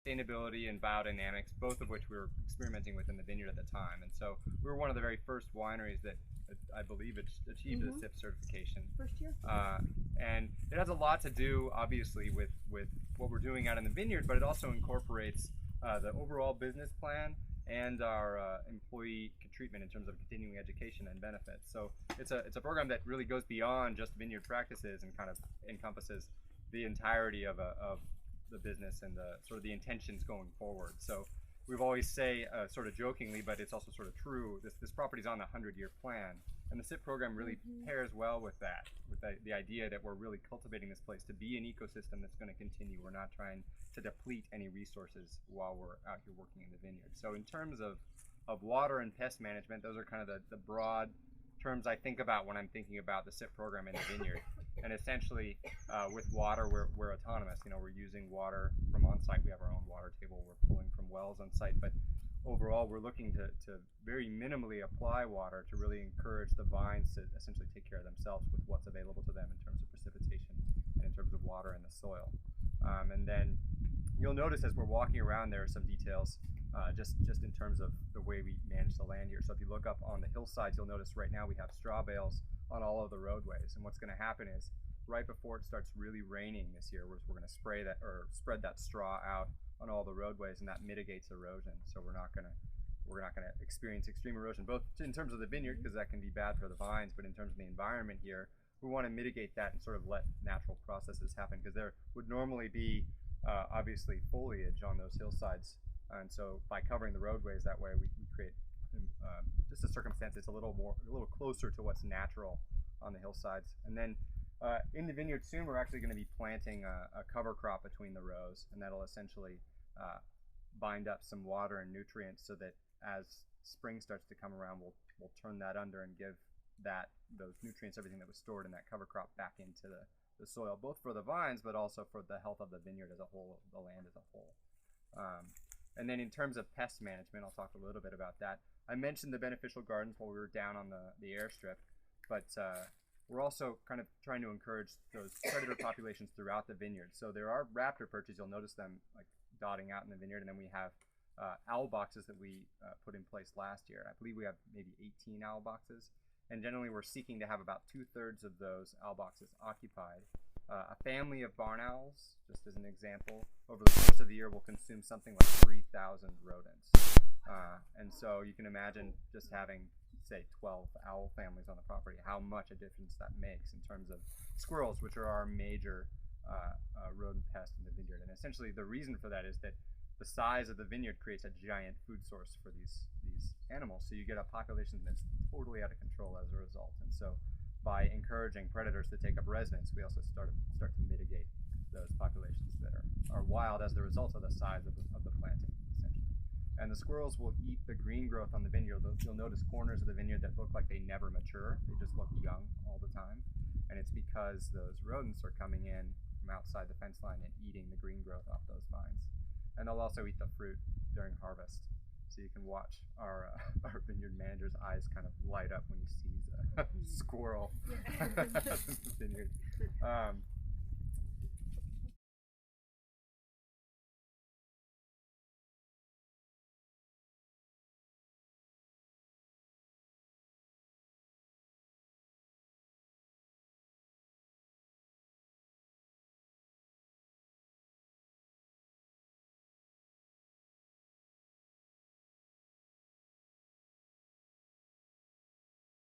sustainability and biodynamics, both of which we were experimenting with in the vineyard at the time. And so we were one of the very first wineries that I believe achieved the SIP certification. First year. And it has a lot to do, obviously, with what we're doing out in the vineyard, but it also incorporates the overall business plan and our employee treatment in terms of continuing education and benefits. So it's a program that really goes beyond just vineyard practices and kind of encompasses the entirety of the business and the sort of the intentions going forward. So we've always say, sort of jokingly, but it's also sort of true, this property's on the 100-year plan. And the SIP program really pairs well with that, with the idea that we're really cultivating this place to be an ecosystem that's going to continue. We're not trying to deplete any resources while we're out here working in the vineyard. So in terms of water and pest management, those are kind of the broad terms I think about when I'm thinking about the SIP program in the vineyard. And essentially, with water, we're autonomous. You know, we're using water from on site. We have our own water table. We're pulling from wells on site. But overall, we're looking to very minimally apply water to really encourage the vines to essentially take care of themselves with what's available to them in terms of precipitation and in terms of water in the soil. And then you'll notice as we're walking around, there are some details just in terms of the way we manage the land here. So if you look up on the hillsides, you'll notice right now we have straw bales on all of the roadways. And what's going to happen is right before it starts really raining this year, we're going to spray that or spread that straw out on all the roadways, and that mitigates erosion. So we're not going to experience extreme erosion, both in terms of the vineyard, because that can be bad for the vines, but in terms of the environment here, we want to mitigate that and sort of let natural processes happen, because there would normally be obviously foliage on those hillsides, and so by covering the roadways that way, we create just a circumstance that's a little closer to what's natural on the hillsides. And then in the vineyard soon, we're actually going to be planting a cover crop between the rows, and that'll essentially bind up some water and nutrients so that as spring starts to come around, we'll turn that under and give those nutrients, everything that was stored in that cover crop, back into the soil, both for the vines, but also for the health of the vineyard as a whole, the land as a whole. And then in terms of pest management, I'll talk a little bit about that. I mentioned the beneficial gardens while we were down on the airstrip, but we're also kind of trying to encourage those predator populations throughout the vineyard. So there are raptor perches, you'll notice them like dotting out in the vineyard, and then we have owl boxes that we put in place last year. I believe we have maybe 18 owl boxes, and generally we're seeking to have about 2/3 of those owl boxes occupied. A family of barn owls, just as an example, over the course of the year will consume something like 3,000 rodents. And so you can imagine just having, say, 12 owl families on the property, how much a difference that makes in terms of squirrels, which are our major rodent pest in the vineyard. And essentially the reason for that is that the size of the vineyard creates a giant food source for these animals. So you get a population that's totally out of control as a result. And so by encouraging predators to take up residence, we also start to mitigate those populations that are wild as the result of the size of the planting, essentially. And the squirrels will eat the green growth on the vineyard. You'll notice corners of the vineyard that look like they never mature. They just look young all the time. And it's because those rodents are coming in from outside the fence line and eating the green growth off those vines. And they'll also eat the fruit during harvest. So you can watch our vineyard manager's eyes kind of light up when he sees a squirrel in the vineyard.